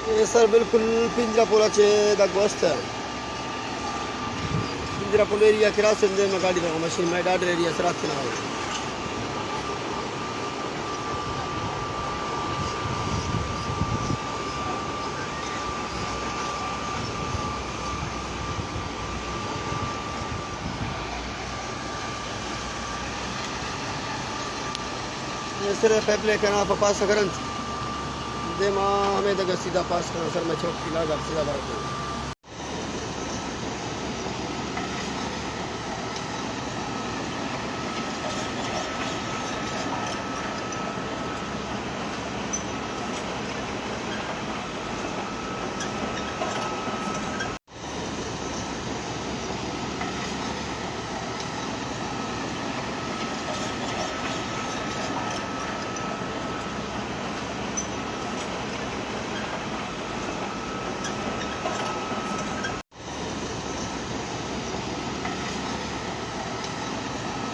ये सर बिल्कुल पिंजरा चे दा गोश्त है। पिंजरा एरिया किरा सिंधे में गाड़ी रहा मशीन में डाडर एरिया से रात ना ये सिर्फ पैपले के ना पास करन दे मां हमें दगा सीधा पास करना सर मैं चौक की लागा सीधा बात